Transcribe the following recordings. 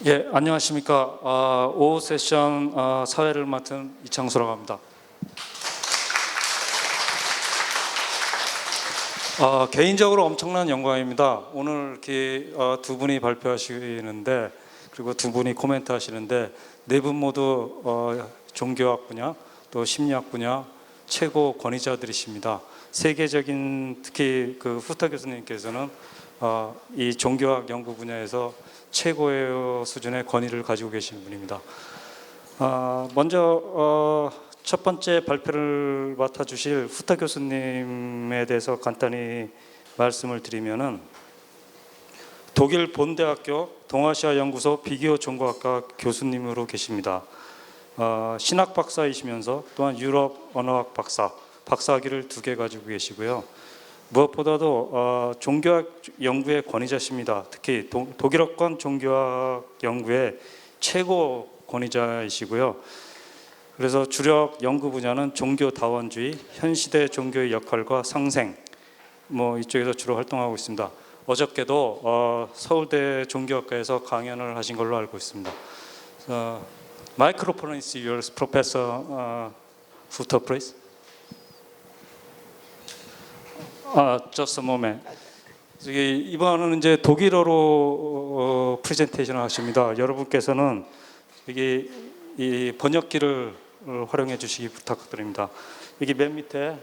예, 안녕하십니까. 오후 세션 사회를 맡은 이창수라고 합니다. 개인적으로 엄청난 영광입니다. 오늘 이렇게 두 분이 발표하시는데, 그리고 두 분이 코멘트 하시는데, 네 분 모두 종교학 분야 또 심리학 분야 최고 권위자들이십니다. 세계적인, 특히 그 후타 교수님께서는 이 종교학 연구 분야에서 최고의 수준의 권위를 가지고 계신 분입니다. 먼저 첫 번째 발표를 맡아주실 후타 교수님에 대해서 간단히 말씀을 드리면은, 독일 본대학교 동아시아 연구소 비교 종교학과 교수님으로 계십니다. 신학 박사이시면서 또한 유럽 언어학 박사학위를 2개 가지고 계시고요. 무엇보다도 종교학 연구의 권위자십니다. 특히 독일어권 종교학 연구의 최고 권위자이시고요. 그래서 주력 연구 분야는 종교다원주의, 현시대 종교의 역할과 상생, 이쪽에서 주로 활동하고 있습니다. 어저께도 서울대 종교학과에서 강연을 하신 걸로 알고 있습니다. Microphone is yours, Professor Futter, please. Just a moment. 이번은 이제 독일어로 프레젠테이션을 하십니다. 여러분께서는 이게 이 번역기를 활용해 주시기 부탁드립니다. 여기 맨 밑에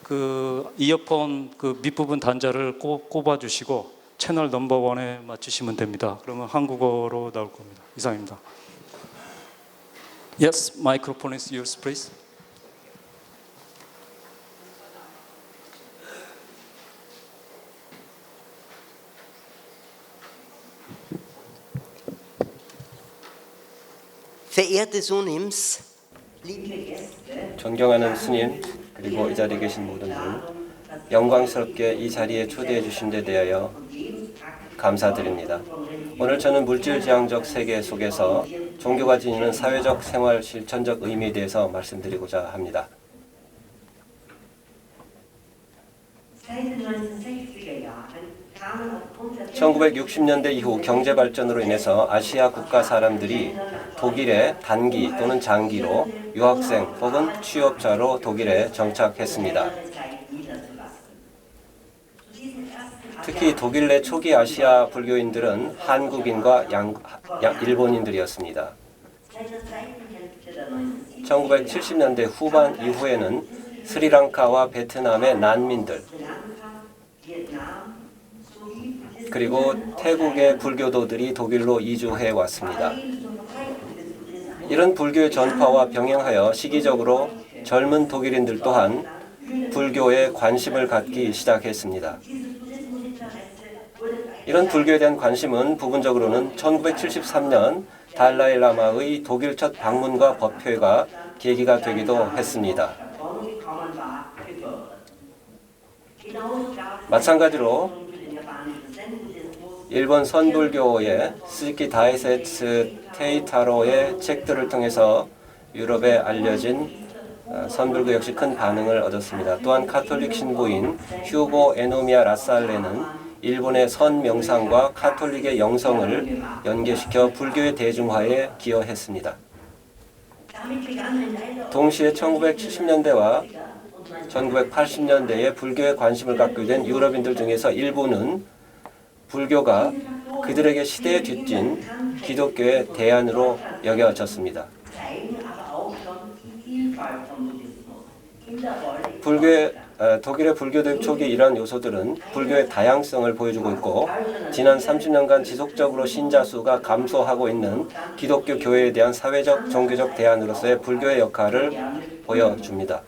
그 이어폰 그 밑부분 단자를 꼽아 주시고 채널 넘버 1에 맞추시면 됩니다. 그러면 한국어로 나올 겁니다. 이상입니다. Yes, microphone is yours, please. Verehrte Sunims, liebe Gäste, 존경하는 스님, 그리고 이 자리에 계신 모든 분, 영광스럽게 이 자리에 초대해 주신 데 대하여 감사드립니다. 오늘 저는 물질지향적 세계 속에서 종교가 지니는 사회적 생활 실천적 의미에 대해서 말씀드리고자 합니다. 1960년대 이후 경제 발전으로 인해서 아시아 국가 사람들이 독일에 단기 또는 장기로 유학생 혹은 취업자로 독일에 정착했습니다. 특히 독일 내 초기 아시아 불교인들은 한국인과 일본인들이었습니다. 1970년대 후반 이후에는 스리랑카와 베트남의 난민들, 그리고 태국의 불교도들이 독일로 이주해 왔습니다. 이런 불교의 전파와 병행하여 시기적으로 젊은 독일인들 또한 불교에 관심을 갖기 시작했습니다. 이런 불교에 대한 관심은 부분적으로는 1973년 달라이 라마의 독일 첫 방문과 법회가 계기가 되기도 했습니다. 마찬가지로 일본 선불교의 스즈키 다이세츠 테이타로의 책들을 통해서 유럽에 알려진 선불교 역시 큰 반응을 얻었습니다. 또한 카톨릭 신부인 휴고 에노미야 라살레는 일본의 선명상과 카톨릭의 영성을 연계시켜 불교의 대중화에 기여했습니다. 동시에 1970년대와 1980년대에 불교에 관심을 갖게 된 유럽인들 중에서 일부는 불교가 그들에게 시대에 뒤진 기독교의 대안으로 여겨졌습니다. 독일의 불교도입 초기 이러한 요소들은 불교의 다양성을 보여주고 있고, 지난 30년간 지속적으로 신자 수가 감소하고 있는 기독교 교회에 대한 사회적 종교적 대안으로서의 불교의 역할을 보여줍니다.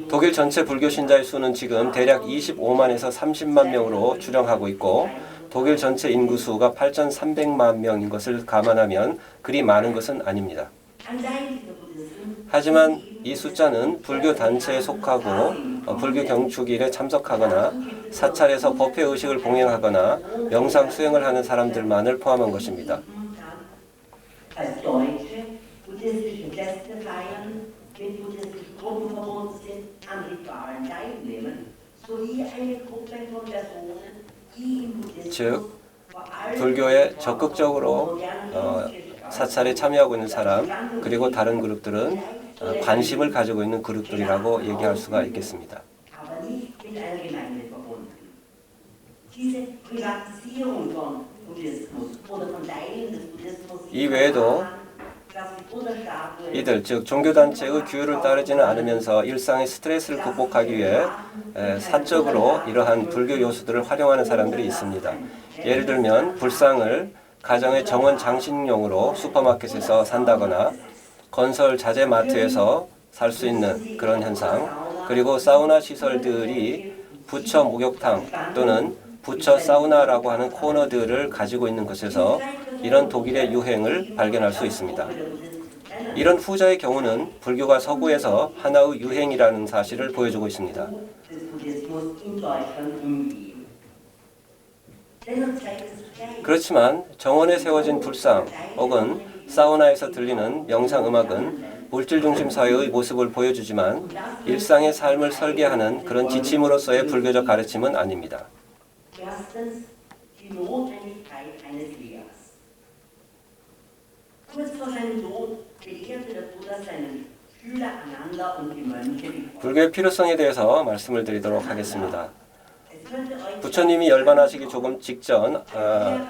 독일 전체 불교 신자의 수는 지금 대략 25만에서 30만 명으로 추정하고 있고, 독일 전체 인구 수가 8,300만 명인 것을 감안하면 그리 많은 것은 아닙니다. 하지만 이 숫자는 불교 단체에 속하고 불교 경축일에 참석하거나 사찰에서 법회 의식을 봉행하거나 명상 수행을 하는 사람들만을 포함한 것입니다. 즉 불교에 적극적으로 사찰에 참여하고 있는 사람, 그리고 다른 그룹들은 관심을 가지고 있는 그룹들이라고 얘기할 수가 있겠습니다. aber nicht mit einer Gemeinde verbunden. Diese Privatisierung von Buddhismus oder von Teilen des Buddhismus 이 외에도 이들 즉 종교단체의 규율을 따르지는 않으면서 일상의 스트레스를 극복하기 위해 사적으로 이러한 불교 요소들을 활용하는 사람들이 있습니다. 예를 들면 불상을 가정의 정원 장식용으로 슈퍼마켓에서 산다거나 건설 자재 마트에서 살 수 있는 그런 현상, 그리고 사우나 시설들이 부처 목욕탕 또는 부처 사우나라고 하는 코너들을 가지고 있는 것에서 이런 독일의 유행을 발견할 수 있습니다. 이런 후자의 경우는 불교가 서구에서 하나의 유행이라는 사실을 보여주고 있습니다. 그렇지만 정원에 세워진 불상 혹은 사우나에서 들리는 명상음악은 물질중심 사회의 모습을 보여주지만 일상의 삶을 설계하는 그런 지침으로서의 불교적 가르침은 아닙니다. Erstens die Notwendigkeit eines Lehrers. Kurz vor seinem Tod belehrte der Buddha seinen Schüler Ananda und die Mönche wie folgt. 불교의 필요성에 대해서 말씀을 드리도록 하겠습니다. Es könnte euch 부처님이 열반하시기 조금 직전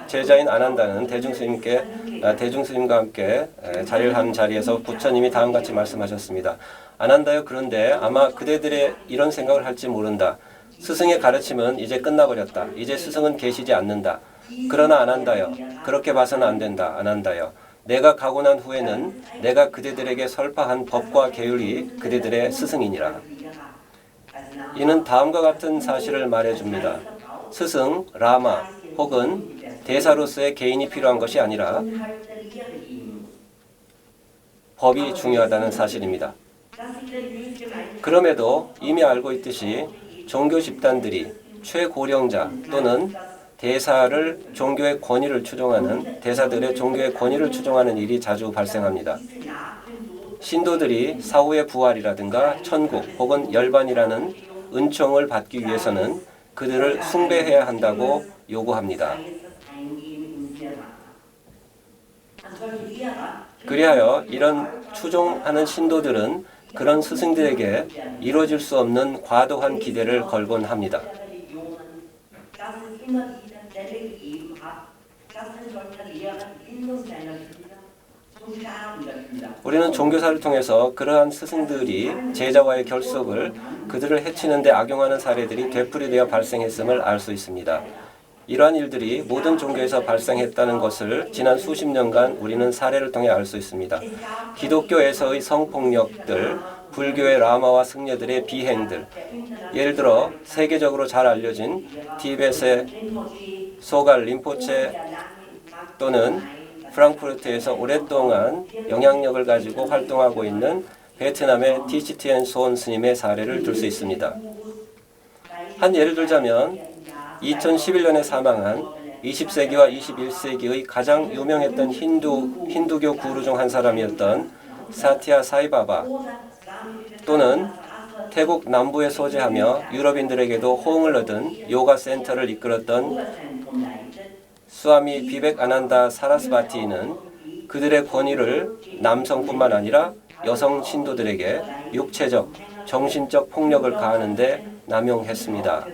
제자인 아난다는 대중스님과 함께 자리를 한 자리에서 부처님이 다음같이 말씀하셨습니다. 아난다요, 그런데 아마 그대들의 이런 생각을 할지 모른다. 스승의 가르침은 이제 끝나버렸다. 이제 스승은 계시지 않는다. 그러나 아난다요, 그렇게 봐서는 안 된다. 아난다요, 내가 가고 난 후에는 내가 그대들에게 설파한 법과 계율이 그대들의 스승이니라. 이는 다음과 같은 사실을 말해줍니다. 스승, 라마 혹은 대사로서의 개인이 필요한 것이 아니라 법이 중요하다는 사실입니다. 그럼에도 이미 알고 있듯이 종교 집단들이 최고령자 또는 대사들의 종교의 권위를 추종하는 일이 자주 발생합니다. 신도들이 사후의 부활이라든가 천국 혹은 열반이라는 은총을 받기 위해서는 그들을 숭배해야 한다고 요구합니다. 그리하여 이런 추종하는 신도들은 그런 스승들에게 이루어질 수 없는 과도한 기대를 걸곤 합니다. 우리는 종교사를 통해서 그러한 스승들이 제자와의 결속을 그들을 해치는 데 악용하는 사례들이 되풀이되어 발생했음을 알 수 있습니다. 이러한 일들이 모든 종교에서 발생했다는 것을 지난 수십 년간 우리는 사례를 통해 알 수 있습니다. 기독교에서의 성폭력들, 불교의 라마와 승려들의 비행들, 예를 들어 세계적으로 잘 알려진 티벳의 소갈 림포체 또는 프랑크푸르트에서 오랫동안 영향력을 가지고 활동하고 있는 베트남의 티치티엔 소원 스님의 사례를 들 수 있습니다. 한 예를 들자면 2011년에 사망한 20세기와 21세기의 가장 유명했던 힌두교 구루 중 한 사람이었던 사티아 사이바바, 또는 태국 남부에 소재하며 유럽인들에게도 호응을 얻은 요가 센터를 이끌었던 스와미 비벡 아난다 사라스바티는 그들의 권위를 남성뿐만 아니라 여성 신도들에게 육체적, 정신적 폭력을 가하는 데 남용했습니다.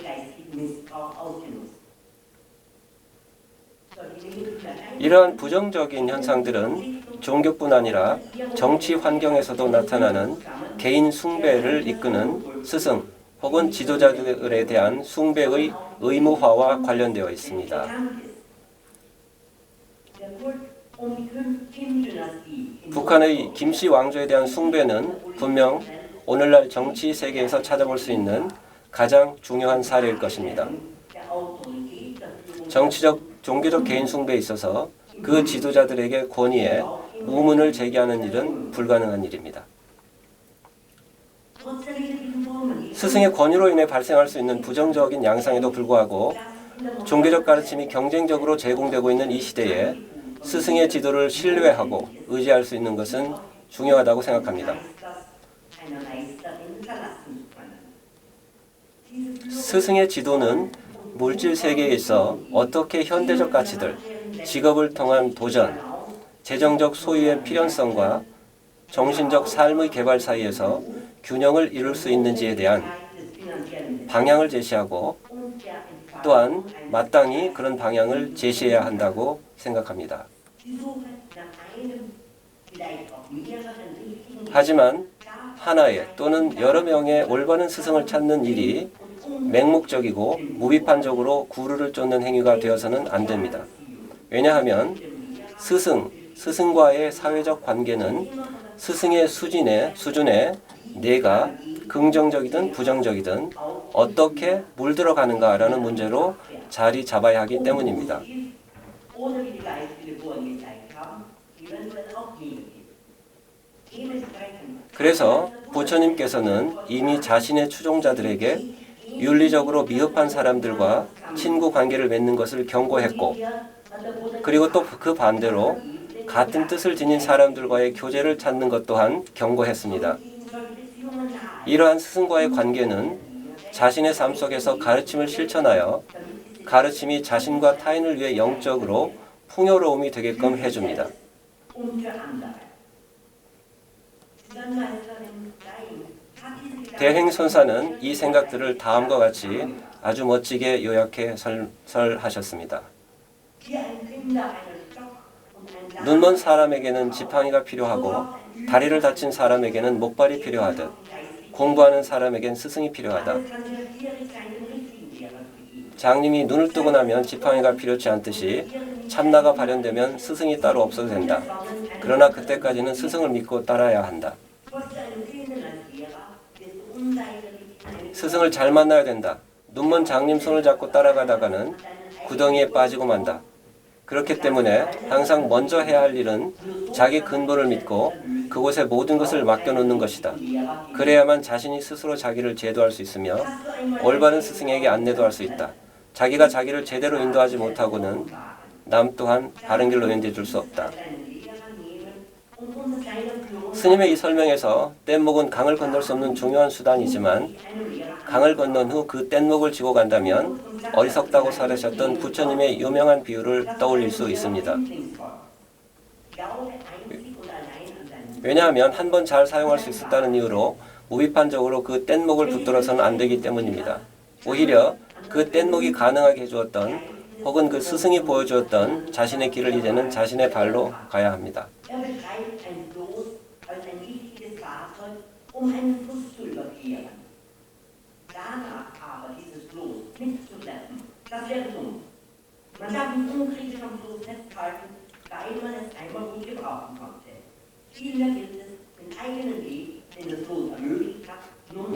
이러한 부정적인 현상들은 종교뿐 아니라 정치 환경에서도 나타나는 개인 숭배를 이끄는 스승 혹은 지도자들에 대한 숭배의 의무화와 관련되어 있습니다. 북한의 김씨 왕조에 대한 숭배는 분명 오늘날 정치 세계에서 찾아볼 수 있는 가장 중요한 사례일 것입니다. 정치적, 종교적 개인 숭배에 있어서 그 지도자들에게 권위에 우문을 제기하는 일은 불가능한 일입니다. 스승의 권위로 인해 발생할 수 있는 부정적인 양상에도 불구하고 종교적 가르침이 경쟁적으로 제공되고 있는 이 시대에 스승의 지도를 신뢰하고 의지할 수 있는 것은 중요하다고 생각합니다. 스승의 지도는 물질 세계에 있어 어떻게 현대적 가치들, 직업을 통한 도전, 재정적 소유의 필연성과 정신적 삶의 개발 사이에서 균형을 이룰 수 있는지에 대한 방향을 제시하고 또한 마땅히 그런 방향을 제시해야 한다고 생각합니다. 하지만 하나의 또는 여러 명의 올바른 스승을 찾는 일이 맹목적이고 무비판적으로 구루를 쫓는 행위가 되어서는 안 됩니다. 왜냐하면 스승과의 사회적 관계는 스승의 수준에 내가 긍정적이든 부정적이든 어떻게 물들어가는가라는 문제로 자리 잡아야 하기 때문입니다. 그래서 부처님께서는 이미 자신의 추종자들에게 윤리적으로 미흡한 사람들과 친구 관계를 맺는 것을 경고했고, 그리고 또 그 반대로 같은 뜻을 지닌 사람들과의 교제를 찾는 것 또한 경고했습니다. 이러한 스승과의 관계는 자신의 삶 속에서 가르침을 실천하여 가르침이 자신과 타인을 위해 영적으로 풍요로움이 되게끔 해줍니다. 대행선사는 이 생각들을 다음과 같이 아주 멋지게 요약해 설하셨습니다. 눈먼 사람에게는 지팡이가 필요하고 다리를 다친 사람에게는 목발이 필요하듯 공부하는 사람에겐 스승이 필요하다. 장님이 눈을 뜨고 나면 지팡이가 필요치 않듯이 참나가 발현되면 스승이 따로 없어도 된다. 그러나 그때까지는 스승을 믿고 따라야 한다. 스승을 잘 만나야 된다. 눈먼 장님 손을 잡고 따라가다가는 구덩이에 빠지고 만다. 그렇기 때문에 항상 먼저 해야 할 일은 자기 근본을 믿고 그곳에 모든 것을 맡겨놓는 것이다. 그래야만 자신이 스스로 자기를 제도할 수 있으며 올바른 스승에게 안내도 할 수 있다. 자기가 자기를 제대로 인도하지 못하고는 남 또한 바른 길로 인도해 줄 수 없다. 스님의 이 설명에서 뗏목은 강을 건널 수 없는 중요한 수단이지만 강을 건넌 후 그 뗏목을 지고 간다면 어리석다고 설하셨던 부처님의 유명한 비유를 떠올릴 수 있습니다. 왜냐하면 한 번 잘 사용할 수 있었다는 이유로 무비판적으로 그 뗏목을 붙들어서는 안 되기 때문입니다. 오히려 그 뗏목이 가능하게 해주었던 혹은 그 스승이 보여주었던 자신의 길을 이제는 자신의 발로 가야 합니다.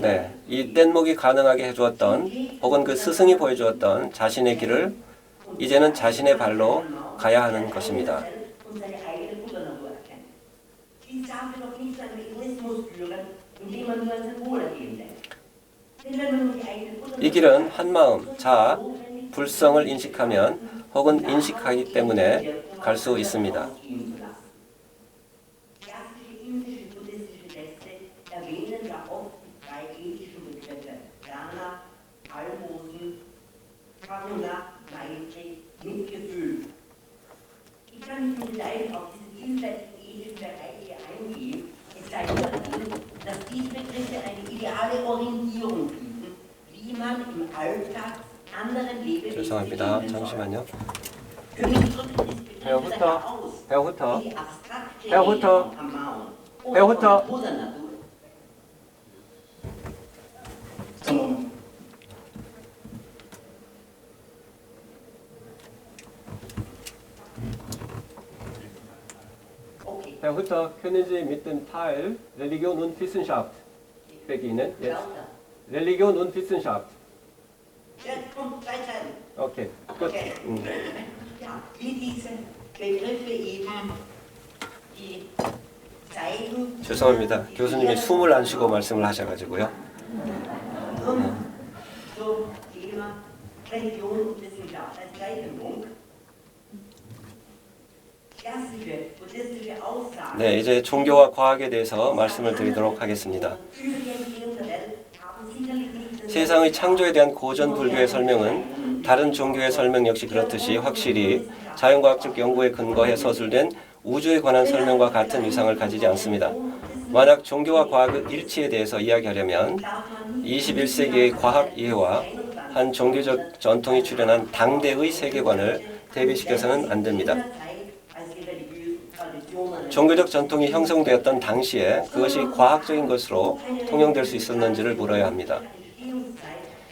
네, 이 뗏목이 가능하게 해주었던 혹은 그 스승이 보여주었던 자신의 길을 이제는 자신의 발로 가야 하는 것입니다. 이 길은 한마음, 자아, 불성을 인식하면 혹은 인식하기 때문에 갈 수 있습니다. 죄송합니다. 잠시만요. 배우부터. Herr können Sie mit dem Teil Religion und Wissenschaft beginnen? Jetzt. Religion und Wissenschaft. Okay, gut. Ja, wie diese Begriffe eben die zeigen. 죄송합니다. 교수님이 숨을 안 쉬고 말씀을 하셔가지고요. So Thema Religion und Wissenschaft als Gleichung. 네, 이제 종교와 과학에 대해서 말씀을 드리도록 하겠습니다. 세상의 창조에 대한 고전 불교의 설명은 다른 종교의 설명 역시 그렇듯이 확실히 자연과학적 연구에 근거해 서술된 우주에 관한 설명과 같은 위상을 가지지 않습니다. 만약 종교와 과학의 일치에 대해서 이야기하려면 21세기의 과학 이해와 한 종교적 전통이 출현한 당대의 세계관을 대비시켜서는 안 됩니다. 종교적 전통이 형성되었던 당시에 그것이 과학적인 것으로 통용될 수 있었는지를 물어야 합니다.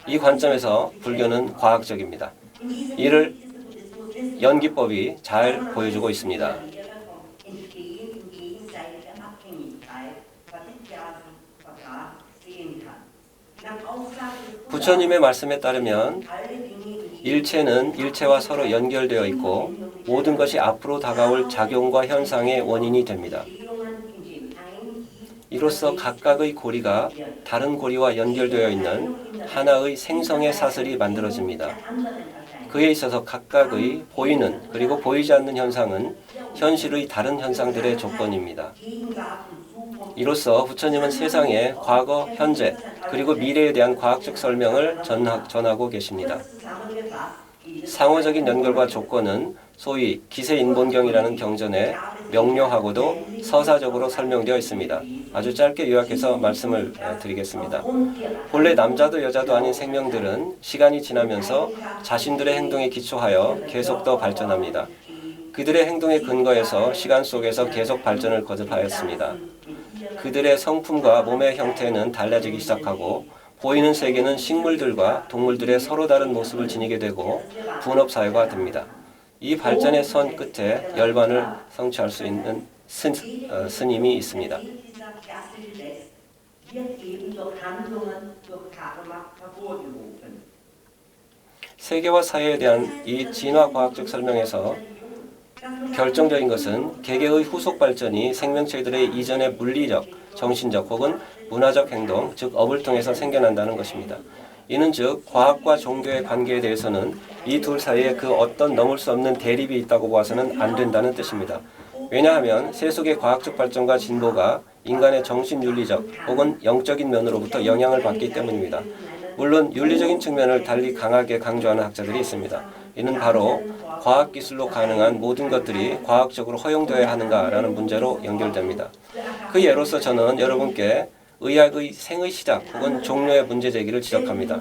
이 관점에서 불교는 과학적입니다. 이를 연기법이 잘 보여주고 있습니다. 부처님의 말씀에 따르면 일체는 일체와 서로 연결되어 있고 모든 것이 앞으로 다가올 작용과 현상의 원인이 됩니다. 이로써 각각의 고리가 다른 고리와 연결되어 있는 하나의 생성의 사슬이 만들어집니다. 그에 있어서 각각의 보이는 그리고 보이지 않는 현상은 현실의 다른 현상들의 조건입니다. 이로써 부처님은 세상의 과거, 현재, 그리고 미래에 대한 과학적 설명을 전하고 계십니다. 상호적인 연결과 조건은 소위 기세인본경이라는 경전에 명료하고도 서사적으로 설명되어 있습니다. 아주 짧게 요약해서 말씀을 드리겠습니다. 본래 남자도 여자도 아닌 생명들은 시간이 지나면서 자신들의 행동에 기초하여 계속 더 발전합니다. 그들의 행동에 근거해서 시간 속에서 계속 발전을 거듭하였습니다. 그들의 성품과 몸의 형태는 달라지기 시작하고 보이는 세계는 식물들과 동물들의 서로 다른 모습을 지니게 되고 분업사회가 됩니다. 이 발전의 선 끝에 열반을 성취할 수 있는 스님이 있습니다. 세계와 사회에 대한 이 진화과학적 설명에서 결정적인 것은 개개의 후속 발전이 생명체들의 이전의 물리적, 정신적 혹은 문화적 행동, 즉 업을 통해서 생겨난다는 것입니다. 이는 즉 과학과 종교의 관계에 대해서는 이 둘 사이에 그 어떤 넘을 수 없는 대립이 있다고 봐서는 안 된다는 뜻입니다. 왜냐하면 세속의 과학적 발전과 진보가 인간의 정신윤리적 혹은 영적인 면으로부터 영향을 받기 때문입니다. 물론 윤리적인 측면을 달리 강하게 강조하는 학자들이 있습니다. 이는 바로 과학기술로 가능한 모든 것들이 과학적으로 허용되어야 하는가라는 문제로 연결됩니다. 그 예로서 저는 여러분께 의학의 생의 시작 혹은 종료의 문제제기를 지적합니다.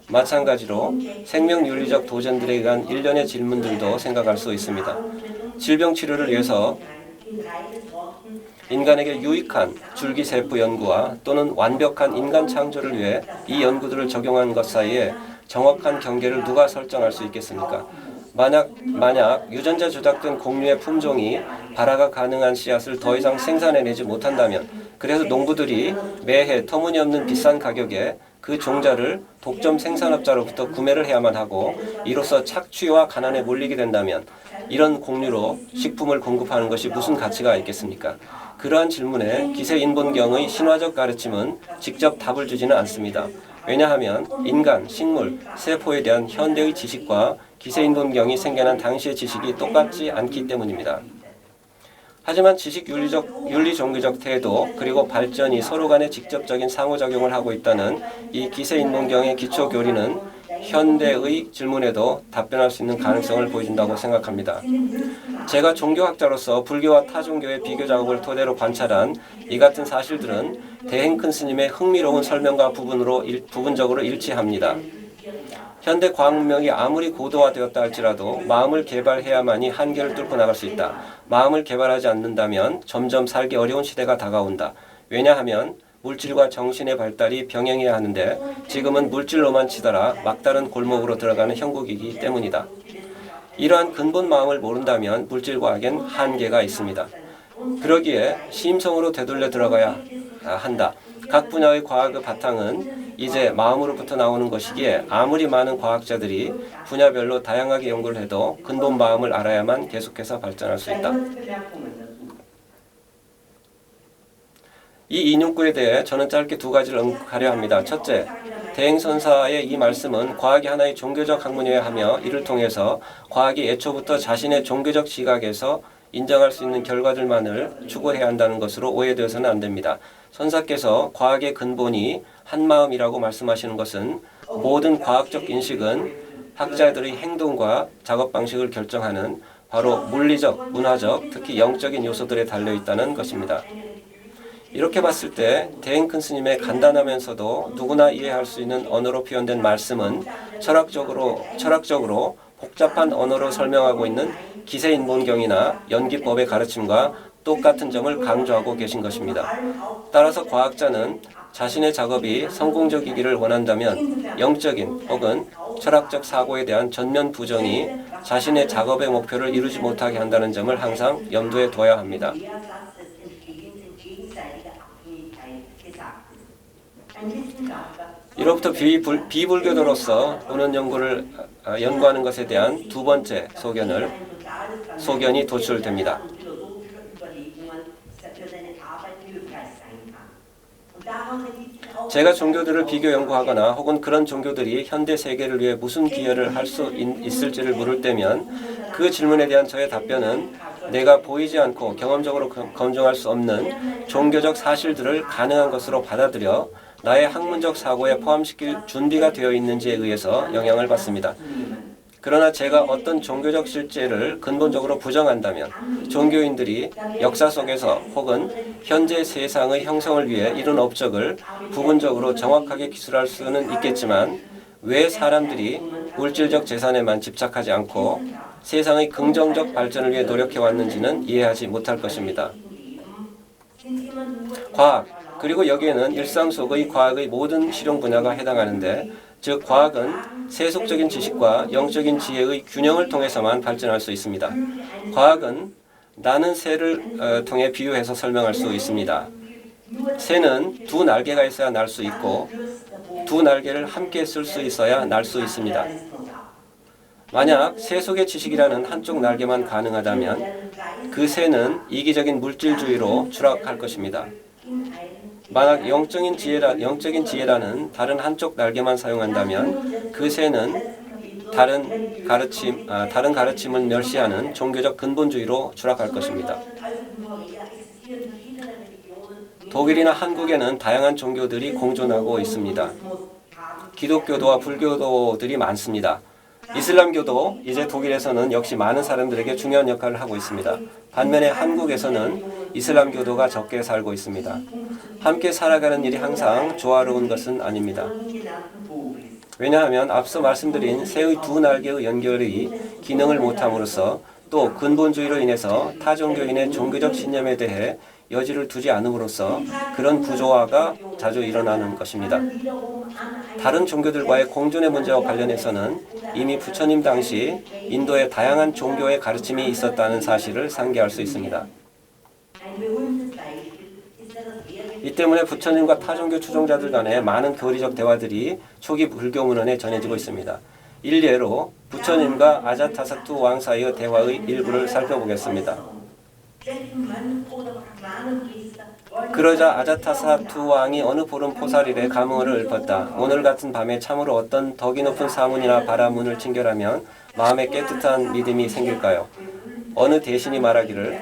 마찬가지로 생명윤리적 도전들에 의한 일련의 질문들도 생각할 수 있습니다. 질병 치료를 위해서 인간에게 유익한 줄기세포 연구와 또는 완벽한 인간 창조를 위해 이 연구들을 적용한 것 사이에 정확한 경계를 누가 설정할 수 있겠습니까? 만약 유전자 조작된 곡류의 품종이 발화가 가능한 씨앗을 더 이상 생산해내지 못한다면 그래서 농부들이 매해 터무니없는 비싼 가격에 그 종자를 독점 생산업자로부터 구매를 해야만 하고 이로써 착취와 가난에 몰리게 된다면 이런 곡류로 식품을 공급하는 것이 무슨 가치가 있겠습니까? 그러한 질문에 기세인본경의 신화적 가르침은 직접 답을 주지는 않습니다. 왜냐하면 인간, 식물, 세포에 대한 현대의 지식과 기세인본경이 생겨난 당시의 지식이 똑같지 않기 때문입니다. 하지만 지식 윤리 종교적 태도 그리고 발전이 서로 간에 직접적인 상호작용을 하고 있다는 이 기세인본경의 기초 교리는 현대의 질문에도 답변할 수 있는 가능성을 보여준다고 생각합니다. 제가 종교학자로서 불교와 타 종교의 비교 작업을 토대로 관찰한 이 같은 사실들은 대행큰 스님의 흥미로운 설명과 부분적으로 일치합니다. 현대 과학 문명이 아무리 고도화되었다 할지라도 마음을 개발해야만이 한계를 뚫고 나갈 수 있다. 마음을 개발하지 않는다면 점점 살기 어려운 시대가 다가온다. 왜냐하면 물질과 정신의 발달이 병행해야 하는데 지금은 물질로만 치달아 막다른 골목으로 들어가는 형국이기 때문이다. 이러한 근본 마음을 모른다면 물질과학엔 한계가 있습니다. 그러기에 심성으로 되돌려 들어가야 한다. 각 분야의 과학의 바탕은 이제 마음으로부터 나오는 것이기에 아무리 많은 과학자들이 분야별로 다양하게 연구를 해도 근본 마음을 알아야만 계속해서 발전할 수 있다. 이 인용구에 대해 저는 짧게 두 가지를 언급하려 합니다. 첫째, 대행선사의 이 말씀은 과학이 하나의 종교적 학문이어야 하며 이를 통해서 과학이 애초부터 자신의 종교적 시각에서 인정할 수 있는 결과들만을 추구해야 한다는 것으로 오해되어서는 안 됩니다. 선사께서 과학의 근본이 한마음이라고 말씀하시는 것은 모든 과학적 인식은 학자들의 행동과 작업 방식을 결정하는 바로 물리적, 문화적, 특히 영적인 요소들에 달려 있다는 것입니다. 이렇게 봤을 때 대행큰 스님의 간단하면서도 누구나 이해할 수 있는 언어로 표현된 말씀은 철학적으로 복잡한 언어로 설명하고 있는 기세인본경이나 연기법의 가르침과 똑같은 점을 강조하고 계신 것입니다. 따라서 과학자는 자신의 작업이 성공적이기를 원한다면 영적인 혹은 철학적 사고에 대한 전면 부정이 자신의 작업의 목표를 이루지 못하게 한다는 점을 항상 염두에 둬야 합니다. 이로부터 비불교도로서 오는 연구를 연구하는 것에 대한 두 번째 소견이 도출됩니다. 제가 종교들을 비교 연구하거나 혹은 그런 종교들이 현대 세계를 위해 무슨 기여를 할 수 있을지를 물을 때면 그 질문에 대한 저의 답변은 내가 보이지 않고 경험적으로 검증할 수 없는 종교적 사실들을 가능한 것으로 받아들여 나의 학문적 사고에 포함시킬 준비가 되어 있는지에 의해서 영향을 받습니다. 그러나 제가 어떤 종교적 실제를 근본적으로 부정한다면 종교인들이 역사 속에서 혹은 현재 세상의 형성을 위해 이룬 업적을 부분적으로 정확하게 기술할 수는 있겠지만 왜 사람들이 물질적 재산에만 집착하지 않고 세상의 긍정적 발전을 위해 노력해 왔는지는 이해하지 못할 것입니다. 과학, 그리고 여기에는 일상 속의 과학의 모든 실용 분야가 해당하는데, 즉 과학은 세속적인 지식과 영적인 지혜의 균형을 통해서만 발전할 수 있습니다. 과학은 나는 새를 통해 비유해서 설명할 수 있습니다. 새는 두 날개가 있어야 날 수 있고 두 날개를 함께 쓸 수 있어야 날 수 있습니다. 만약 새 속의 지식이라는 한쪽 날개만 가능하다면 그 새는 이기적인 물질주의로 추락할 것입니다. 만약 영적인 지혜라는 다른 한쪽 날개만 사용한다면 그 새는 다른 가르침을 멸시하는 종교적 근본주의로 추락할 것입니다. 독일이나 한국에는 다양한 종교들이 공존하고 있습니다. 기독교도와 불교도들이 많습니다. 이슬람교도 이제 독일에서는 역시 많은 사람들에게 중요한 역할을 하고 있습니다. 반면에 한국에서는 이슬람교도가 적게 살고 있습니다. 함께 살아가는 일이 항상 조화로운 것은 아닙니다. 왜냐하면 앞서 말씀드린 새의 두 날개의 연결이 기능을 못함으로써 또 근본주의로 인해서 타 종교인의 종교적 신념에 대해 여지를 두지 않음으로써 그런 부조화가 자주 일어나는 것입니다. 다른 종교들과의 공존의 문제와 관련해서는 이미 부처님 당시 인도에 다양한 종교의 가르침이 있었다는 사실을 상기할 수 있습니다. 이 때문에 부처님과 타종교 추종자들 간의 많은 교리적 대화들이 초기 불교 문헌에 전해지고 있습니다. 일례로 부처님과 아자타사투 왕 사이의 대화의 일부를 살펴보겠습니다. 그러자 아자타사투 왕이 어느 보름 포살일에 감흥을 읊었다. 오늘 같은 밤에 참으로 어떤 덕이 높은 사문이나 바라문을 친결하면 마음에 깨끗한 믿음이 생길까요? 어느 대신이 말하기를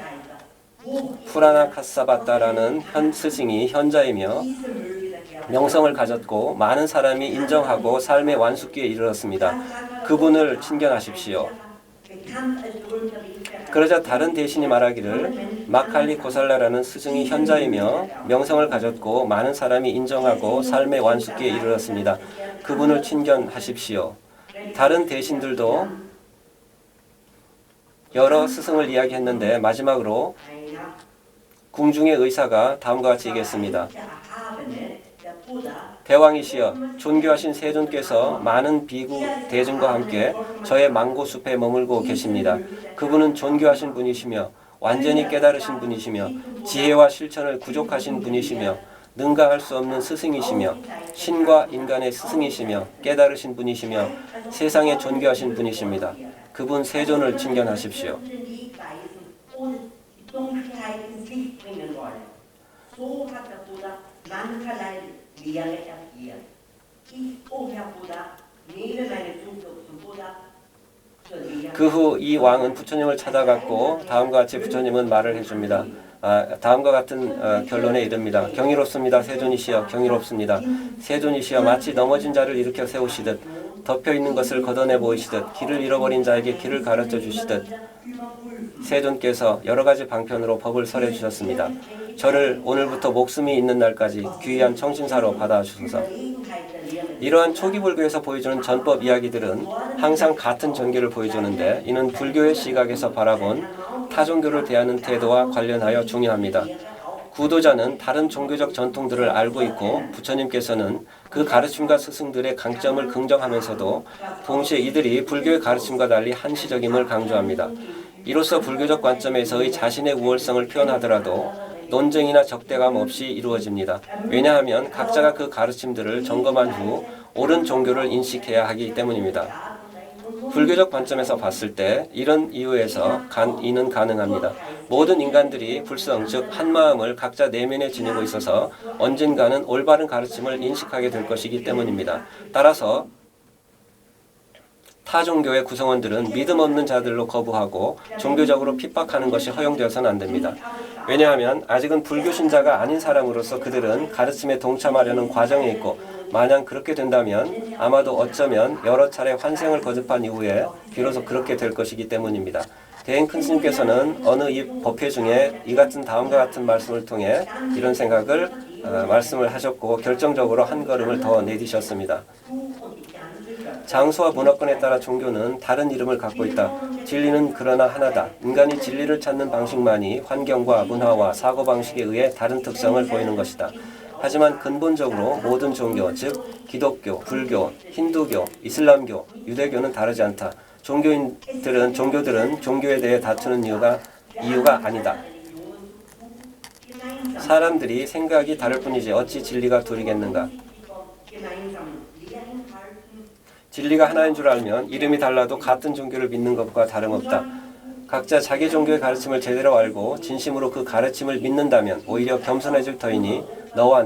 푸라나 카사바타라는 스승이 현자이며 명성을 가졌고 많은 사람이 인정하고 삶의 완숙기에 이르렀습니다. 그분을 친견하십시오. 그러자 다른 대신이 말하기를 마칼리 고살라라는 스승이 현자이며 명성을 가졌고 많은 사람이 인정하고 삶의 완숙기에 이르렀습니다. 그분을 친견하십시오. 다른 대신들도 여러 스승을 이야기했는데 마지막으로 궁중의 의사가 다음과 같이 얘기했습니다. 대왕이시여, 존귀하신 세존께서 많은 비구 대중과 함께 저의 망고숲에 머물고 계십니다. 그분은 존귀하신 분이시며 완전히 깨달으신 분이시며 지혜와 실천을 구족하신 분이시며 능가할 수 없는 스승이시며 신과 인간의 스승이시며 깨달으신 분이시며 세상에 존귀하신 분이십니다. 그분 세존을 칭견하십시오. 그 후 이 왕은 부처님을 찾아갔고 다음과 같이 부처님은 말을 해줍니다. 다음과 같은 결론에 이릅니다. 경이롭습니다. 세존이시여, 경이롭습니다. 세존이시여, 마치 넘어진 자를 일으켜 세우시듯 덮여 있는 것을 걷어내 보이시듯 길을 잃어버린 자에게 길을 가르쳐 주시듯 세존께서 여러 가지 방편으로 법을 설해 주셨습니다. 저를 오늘부터 목숨이 있는 날까지 귀한 청신사로 받아주소서. 이러한 초기 불교에서 보여주는 전법 이야기들은 항상 같은 전개를 보여주는데 이는 불교의 시각에서 바라본 타종교를 대하는 태도와 관련하여 중요합니다. 구도자는 다른 종교적 전통들을 알고 있고 부처님께서는 그 가르침과 스승들의 강점을 긍정하면서도 동시에 이들이 불교의 가르침과 달리 한시적임을 강조합니다. 이로써 불교적 관점에서의 자신의 우월성을 표현하더라도 논쟁이나 적대감 없이 이루어집니다. 왜냐하면 각자가 그 가르침들을 점검한 후 옳은 종교를 인식해야 하기 때문입니다. 불교적 관점에서 봤을 때 이런 이유에서 이는 가능합니다. 모든 인간들이 불성, 즉 한마음을 각자 내면에 지니고 있어서 언젠가는 올바른 가르침을 인식하게 될 것이기 때문입니다. 따라서 타 종교의 구성원들은 믿음 없는 자들로 거부하고 종교적으로 핍박하는 것이 허용되어서는 안 됩니다. 왜냐하면 아직은 불교 신자가 아닌 사람으로서 그들은 가르침에 동참하려는 과정에 있고 만약 그렇게 된다면 아마도 어쩌면 여러 차례 환생을 거듭한 이후에 비로소 그렇게 될 것이기 때문입니다. 대행 큰 스님께서는 어느 이 법회 중에 이 같은 다음과 같은 말씀을 통해 이런 생각을 말씀을 하셨고 결정적으로 한 걸음을 더 내디셨습니다. 장소와 문화권에 따라 종교는 다른 이름을 갖고 있다. 진리는 그러나 하나다. 인간이 진리를 찾는 방식만이 환경과 문화와 사고방식에 의해 다른 특성을 보이는 것이다. 하지만 근본적으로 모든 종교, 즉 기독교, 불교, 힌두교, 이슬람교, 유대교는 다르지 않다. 종교들은 종교에 대해 다투는 이유가 아니다. 사람들이 생각이 다를 뿐이지 어찌 진리가 둘이겠는가. 진리가 하나인 줄 알면 이름이 달라도 같은 종교를 믿는 것과 다름없다. 각자 자기 종교의 가르침을 제대로 알고 진심으로 그 가르침을 믿는다면 오히려 겸손해질 터이니 너와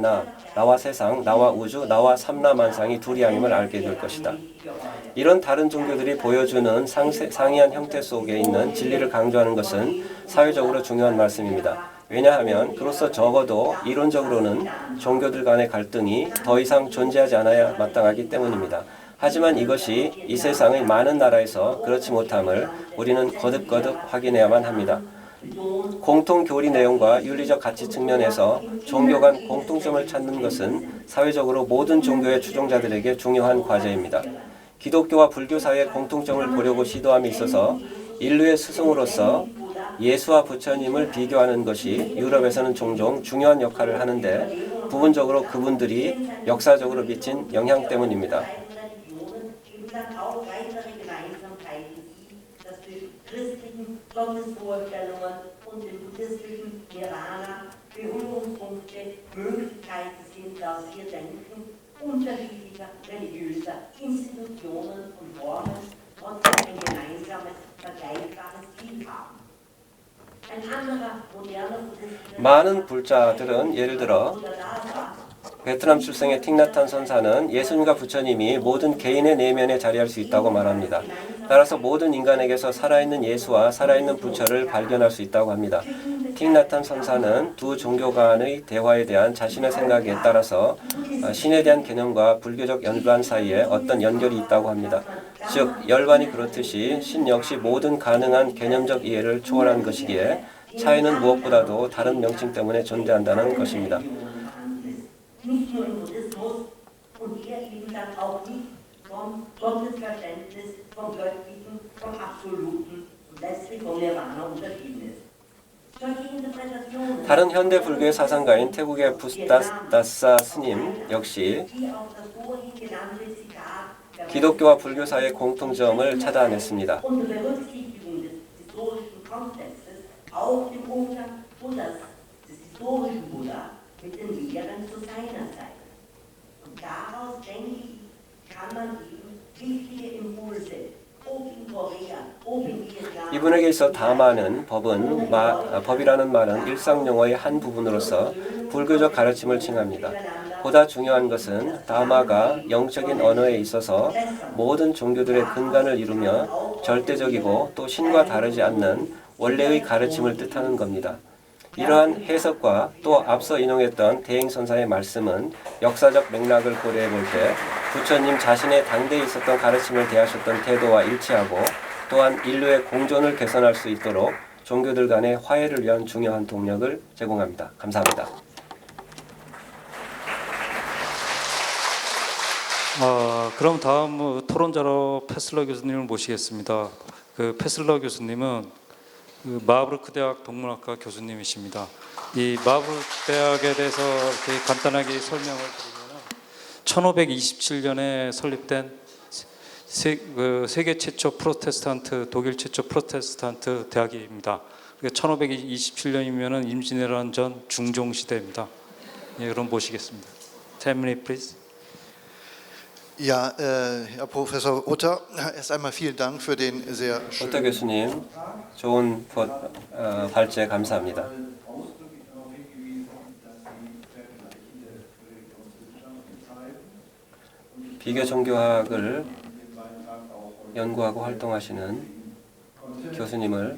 나와 세상, 나와 우주, 나와 삼라만상이 둘이 아님을 알게 될 것이다. 이런 다른 종교들이 보여주는 상이한 형태 속에 있는 진리를 강조하는 것은 사회적으로 중요한 말씀입니다. 왜냐하면 그로써 적어도 이론적으로는 종교들 간의 갈등이 더 이상 존재하지 않아야 마땅하기 때문입니다. 하지만 이것이 이 세상의 많은 나라에서 그렇지 못함을 우리는 거듭거듭 확인해야만 합니다. 공통 교리 내용과 윤리적 가치 측면에서 종교 간 공통점을 찾는 것은 사회적으로 모든 종교의 추종자들에게 중요한 과제입니다. 기독교와 불교 사이의 공통점을 보려고 시도함에 있어서 인류의 스승으로서 예수와 부처님을 비교하는 것이 유럽에서는 종종 중요한 역할을 하는데 부분적으로 그분들이 역사적으로 미친 영향 때문입니다. Gottesvorstellungen und dem buddhistischen Nirvana Berührungspunkte, Möglichkeiten sind, dass wir denken, unterschiedlicher religiöser Institutionen und Formen trotzdem ein gemeinsames, vergleichbares Ziel haben. Ein anderer moderner Buddhist 많은 불자들은 예를 들어 베트남 출생의 틱나탄 선사는 예수님과 부처님이 모든 개인의 내면에 자리할 수 있다고 말합니다. 따라서 모든 인간에게서 살아있는 예수와 살아있는 부처를 발견할 수 있다고 합니다. 틱나탄 선사는 두 종교 간의 대화에 대한 자신의 생각에 따라서 신에 대한 개념과 불교적 연관 사이에 어떤 연결이 있다고 합니다. 즉 열반이 그렇듯이 신 역시 모든 가능한 개념적 이해를 초월한 것이기에 차이는 무엇보다도 다른 명칭 때문에 존재한다는 것입니다. nicht nur im Buddhismus und hier eben dann auch nicht vom Gottesverständnis, vom Göttlichen, vom Absoluten und letztlich vom Nirvana unterschieden ist. 다른 현대 불교의 사상가인 태국의 부스다사 스님 역시 기독교와 불교 사이의 공통점을 찾아냈습니다. mit den Lehren zu seiner Zeit. Und daraus, denke ich, kann man eben wichtige Impulse, ob in Korea, ob in Vietnam. 이분에게 있어 다마는 법이라는 말은 일상 용어의 한 부분으로서 불교적 가르침을 칭합니다. 보다 중요한 것은 다마가 영적인 언어에 있어서 모든 종교들의 근간을 이루며 절대적이고 또 신과 다르지 않는 원래의 가르침을 뜻하는 겁니다. 이러한 해석과 또 앞서 인용했던 대행선사의 말씀은 역사적 맥락을 고려해 볼 때 부처님 자신의 당대에 있었던 가르침을 대하셨던 태도와 일치하고 또한 인류의 공존을 개선할 수 있도록 종교들 간의 화해를 위한 중요한 동력을 제공합니다. 감사합니다. 그럼 다음 토론자로 패슬러 교수님을 모시겠습니다. 그 패슬러 교수님은 그 마브르크 대학 동문학과 교수님이십니다. 이 마브르크 대학에 대해서 이렇게 간단하게 설명을 드리면 1527년에 설립된 세계 최초 프로테스탄트, 독일 최초 프로테스탄트 대학입니다. 1527년이면은 임진왜란 전 중종 시대입니다. 예, 그럼 모시겠습니다. 10 minutes, please. Ja, Herr Professor Utter, erst einmal vielen Dank für den sehr 오터 schönen 교수님, 좋은 발제 감사합니다. 비교 종교학을 연구하고 활동하시는 교수님을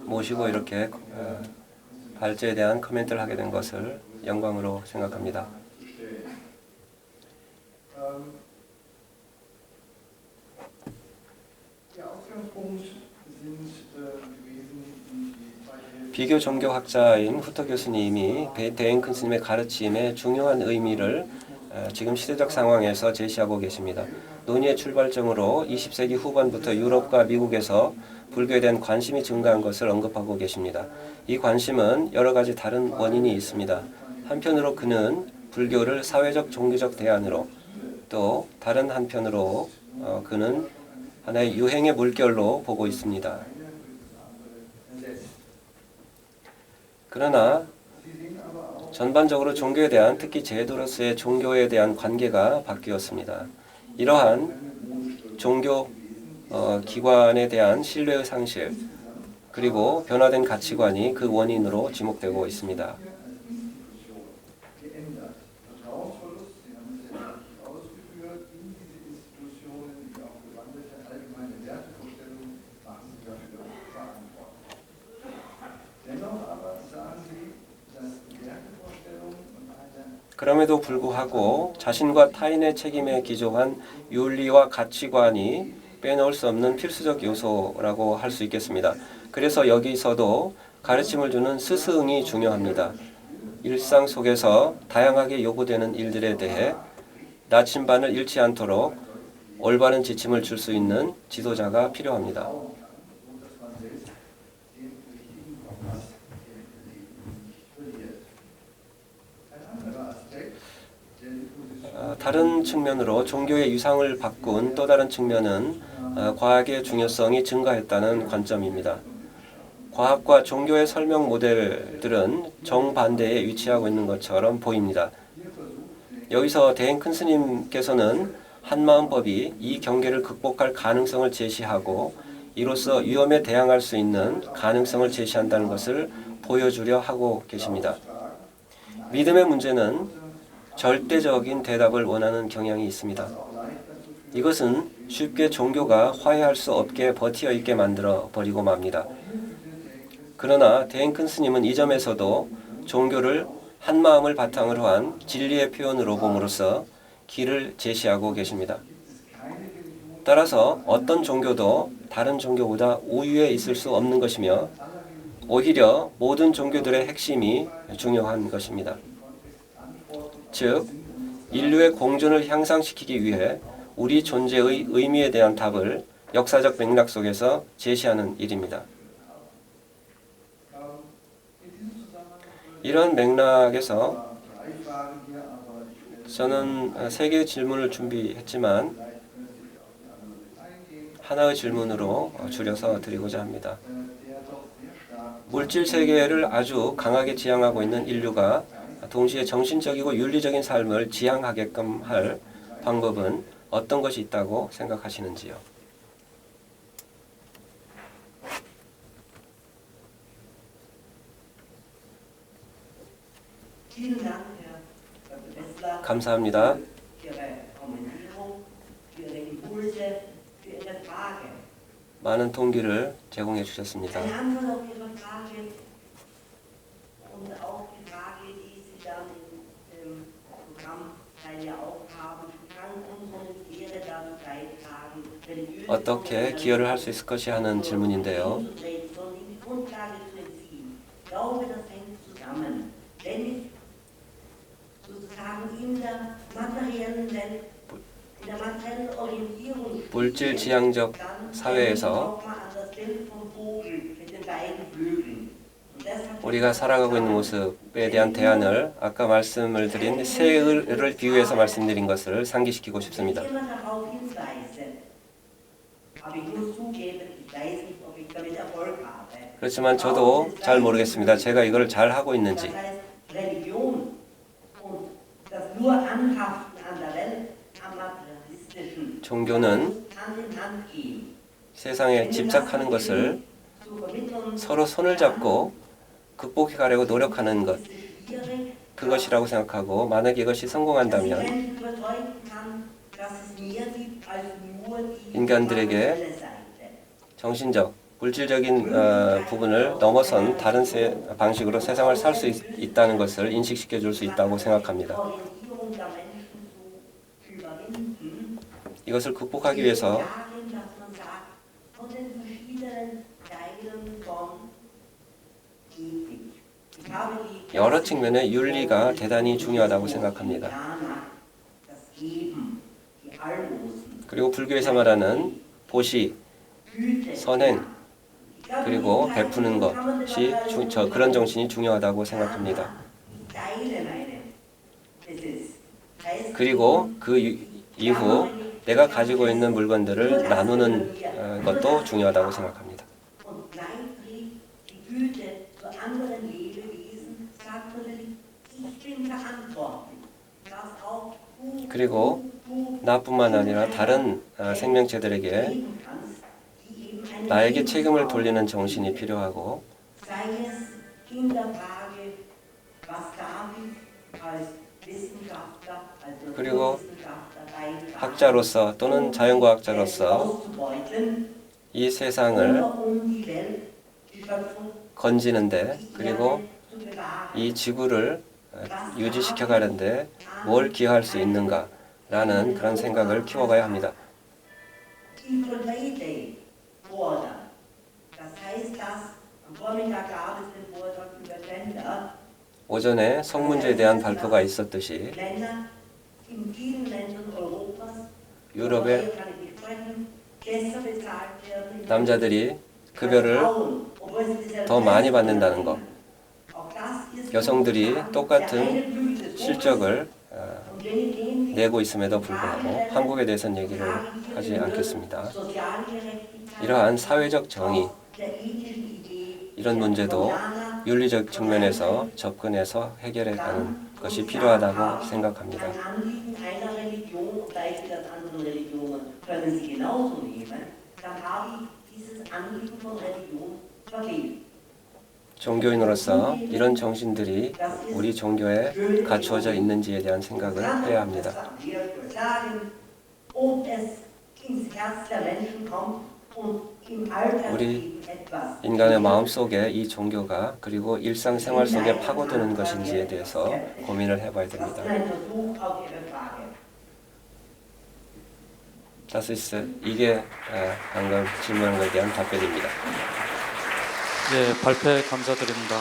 모시고 이렇게 발제에 대한 코멘트를 하게 된 것을 영광으로 생각합니다. 비교 종교학자인 후터 교수님이 대행큰 스님의 가르침의 중요한 의미를 지금 시대적 상황에서 제시하고 계십니다. 논의의 출발점으로 20세기 후반부터 유럽과 미국에서 불교에 대한 관심이 증가한 것을 언급하고 계십니다. 이 관심은 여러 가지 다른 원인이 있습니다. 한편으로 그는 불교를 사회적 종교적 대안으로, 또 다른 한편으로 그는 하나의 유행의 물결로 보고 있습니다. 그러나 전반적으로 종교에 대한, 특히 제도로서의 종교에 대한 관계가 바뀌었습니다. 이러한 종교 기관에 대한 신뢰의 상실, 그리고 변화된 가치관이 그 원인으로 지목되고 있습니다. 그럼에도 불구하고 자신과 타인의 책임에 기초한 윤리와 가치관이 빼놓을 수 없는 필수적 요소라고 할 수 있겠습니다. 그래서 여기서도 가르침을 주는 스승이 중요합니다. 일상 속에서 다양하게 요구되는 일들에 대해 나침반을 잃지 않도록 올바른 지침을 줄 수 있는 지도자가 필요합니다. 다른 측면으로 종교의 유상을 바꾼 또 다른 측면은 과학의 중요성이 증가했다는 관점입니다. 과학과 종교의 설명 모델들은 정반대에 위치하고 있는 것처럼 보입니다. 여기서 대행큰 스님께서는 한마음법이 이 경계를 극복할 가능성을 제시하고 이로써 위험에 대항할 수 있는 가능성을 제시한다는 것을 보여주려 하고 계십니다. 믿음의 문제는 절대적인 대답을 원하는 경향이 있습니다. 이것은 쉽게 종교가 화해할 수 없게 버티어 있게 만들어 버리고 맙니다. 그러나 대행큰 스님은 이 점에서도 종교를 한마음을 바탕으로 한 진리의 표현으로 봄으로써 길을 제시하고 계십니다. 따라서 어떤 종교도 다른 종교보다 우위에 있을 수 없는 것이며 오히려 모든 종교들의 핵심이 중요한 것입니다. 즉, 인류의 공존을 향상시키기 위해 우리 존재의 의미에 대한 답을 역사적 맥락 속에서 제시하는 일입니다. 이런 맥락에서 저는 3개의 질문을 준비했지만 하나의 질문으로 줄여서 드리고자 합니다. 물질 세계를 아주 강하게 지향하고 있는 인류가 동시에 정신적이고 윤리적인 삶을 지향하게끔 할 방법은 어떤 것이 있다고 생각하시는지요? 감사합니다. 많은 동기를 제공해 주셨습니다. Und auch die Frage, die Sie dann im Programmteil ja auch haben, kann unsere Lehre dazu beitragen, religiöse 어떻게 기여를 할 수 있을 것이 하는 질문인데요. von die Grundlage zu entziehen. Ich glaube, das hängt zusammen. Wenn ich sozusagen in der materiellen Welt, in der materiellen Orientierung 물질 지향적 사회에서 우리가 살아가고 있는 모습에 대한 대안을 아까 말씀을 드린 새를 비유해서 말씀드린 것을 상기시키고 싶습니다. 그렇지만 저도 잘 모르겠습니다. 제가 이걸 잘 하고 있는지. 종교는 세상에 집착하는 것을 서로 손을 잡고 극복해 가려고 노력하는 것, 그것이라고 생각하고 만약 이것이 성공한다면 인간들에게 정신적, 물질적인 부분을 넘어선 다른 방식으로 세상을 살 수 있다는 것을 인식시켜 줄 수 있다고 생각합니다. 이것을 극복하기 위해서 여러 측면의 윤리가 대단히 중요하다고 생각합니다. 그리고 불교에서 말하는 보시, 선행, 그리고 베푸는 것이 그런 정신이 중요하다고 생각합니다. 그리고 그 이후 내가 가지고 있는 물건들을 나누는 것도 중요하다고 생각합니다. 그리고 나뿐만 아니라 다른 생명체들에게 나에게 책임을 돌리는 정신이 필요하고 그리고 학자로서 또는 자연과학자로서 이 세상을 건지는데 그리고 이 지구를 유지시켜 가는데 뭘 기여할 수 있는가라는 그런 생각을 키워가야 합니다. 오전에 성문제에 대한 발표가 있었듯이 유럽의 남자들이 급여를 더 많이 받는다는 것, 여성들이 똑같은 실적을 내고 있음에도 불구하고 한국에 대해서는 얘기를 하지 않겠습니다. 이러한 사회적 정의, 이런 문제도 윤리적 측면에서 접근해서 해결해 가는 것이 필요하다고 생각합니다. 종교인으로서 이런 정신들이 우리 종교에 갖추어져 있는지에 대한 생각을 해야 합니다. 우리 인간의 마음속에 이 종교가 그리고 일상생활 속에 파고드는 것인지에 대해서 고민을 해봐야 됩니다. 이게 방금 질문한 것에 대한 답변입니다. 예, 발표 감사드립니다.